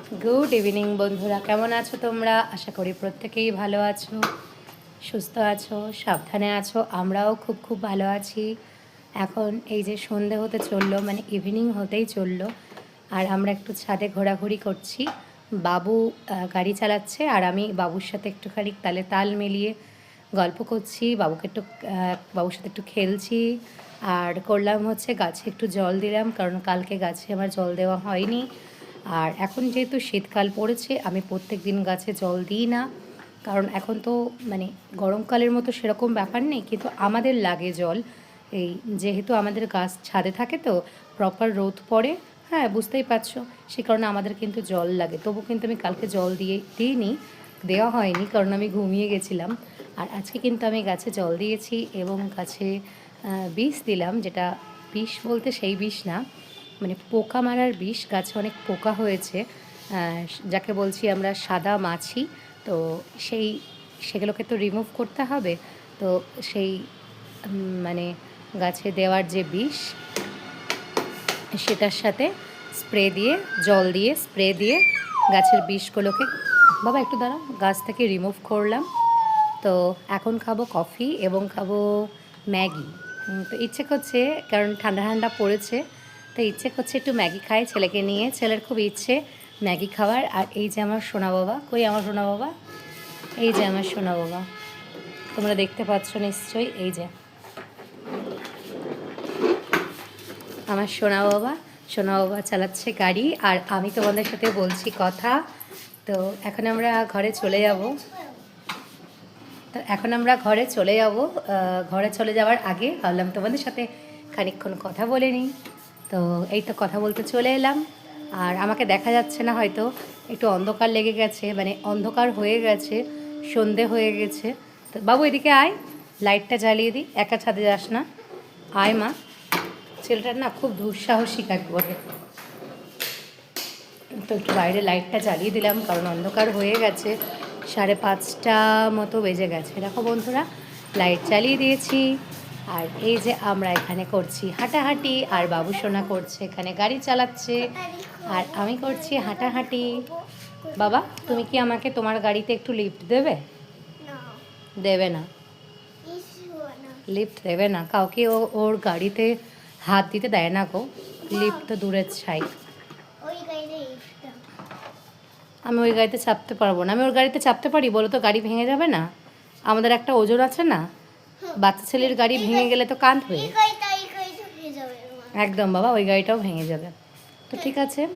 Good evening বন্ধুরা, কেমন আছো তোমরা? আশা করি প্রত্যেকেই ভালো আছো, সুস্থ আছো, সাবধানে আছো। আমরাও খুব খুব ভালো আছি। এখন এই যে সন্ধে হতে চললো, মানে ইভিনিং হতেই চললো, আর আমরা একটু ছাদে ঘোরাঘুরি করছি। বাবু গাড়ি চালাচ্ছে আর আমি বাবুর সাথে একটুখানি তালে তাল মিলিয়ে গল্প করছি। বাবুর সাথে একটু খেলছি। আর করলাম হচ্ছে গাছে একটু জল দিলাম, কারণ কালকে গাছে আমার জল দেওয়া হয়নি। আর এখন যেহেতু শীতকাল পড়েছে, আমি প্রত্যেক দিন গাছে জল দিই না, কারণ এখন তো মানে গরমকালের মতো সেরকম ব্যাপার নেই, কিন্তু আমাদের লাগে জল। এই যেহেতু আমাদের গাছ ছাদে থাকে, তো প্রপার রোদ পড়ে, হ্যাঁ বুঝতেই পারছো, সে কারণে আমাদের কিন্তু জল লাগে। তবু কিন্তু আমি কালকে জল দিইনি, দেওয়া হয়নি, কারণ আমি ঘুমিয়ে গেছিলাম। আর আজকে কিন্তু আমি গাছে জল দিয়েছি এবং গাছে বিষ দিলাম, যেটা বিষ বলতে সেই বিষ না, মানে পোকা মারার বিষ। গাছে অনেক পোকা হয়েছে, যাকে বলছি আমরা সাদা মাছি। তো সেগুলোকে তো রিমুভ করতে হবে। তো সেই মানে গাছে দেওয়ার যে বিষ, সেটার সাথে জল দিয়ে স্প্রে দিয়ে গাছের বিষগুলোকে, বাবা একটু দাঁড়াও, গাছ থেকে রিমুভ করলাম। তো এখন খাবো কফি এবং খাবো ম্যাগি। তো ইচ্ছে করছে, কারণ ঠান্ডা ঠান্ডা পড়েছে, তো ইচ্ছে করছে একটু ম্যাগি খাই ছেলেকে নিয়ে। ছেলের খুব ইচ্ছে ম্যাগি খাওয়ার। আর এই যে আমার সোনা বাবা, কই আমার সোনা বাবা, এই যে আমার সোনা বাবা, তোমরা দেখতে পাচ্ছ নিশ্চয়ই, এই যে আমার সোনা বাবা চালাচ্ছে গাড়ি, আর আমি তোমাদের সাথে বলছি কথা। তো এখন আমরা ঘরে চলে যাব। ঘরে চলে যাওয়ার আগে ভাবলাম তোমাদের সাথে খানিকক্ষণ কথা বলে নিই। তো এই তো কথা বলতে চলে এলাম। আর আমাকে দেখা যাচ্ছে না, হয়তো একটু অন্ধকার লেগে গেছে, মানে অন্ধকার হয়ে গেছে, সন্ধে হয়ে গেছে। তো বাবু এদিকে আয়, লাইটটা জ্বালিয়ে দিই, একা ছাদে যাস না, আয় মা। ছেলেটার না খুব দুঃসাহসিক একবারে। তো একটু বাইরে লাইটটা জ্বালিয়ে দিলাম, কারণ অন্ধকার হয়ে গেছে, 5:30 মতো বেজে গেছে। দেখো বন্ধুরা, লাইট জ্বালিয়ে দিয়েছি। আর এই যে আমরা এখানে করছি হাঁটাহাঁটি, আর বাবু সোনা করছে এখানে গাড়ি চালাচ্ছে, আর আমি করছি হাঁটাহাঁটি। বাবা, তুমি কি আমাকে তোমার গাড়িতে একটু লিফট দেবে? দেবে না? লিফট দেবে না কাউকে, ওর গাড়িতে হাত দিতে দেয় না গো, লিফট তো দূরের ছাই। আমি ওই গাড়িতে চাপতে পারবো না। আমি ওর গাড়িতে চাপতে পারি বলো তো? গাড়ি ভেঙে যাবে না? আমাদের একটা ওজন আছে না, বাচ্চা ছেলের গাড়ি ভেঙে গেলে তো কাঁদবে। একদম বাবা, ওই গাড়িটাও ভেঙে যাবে। তো ঠিক আছে।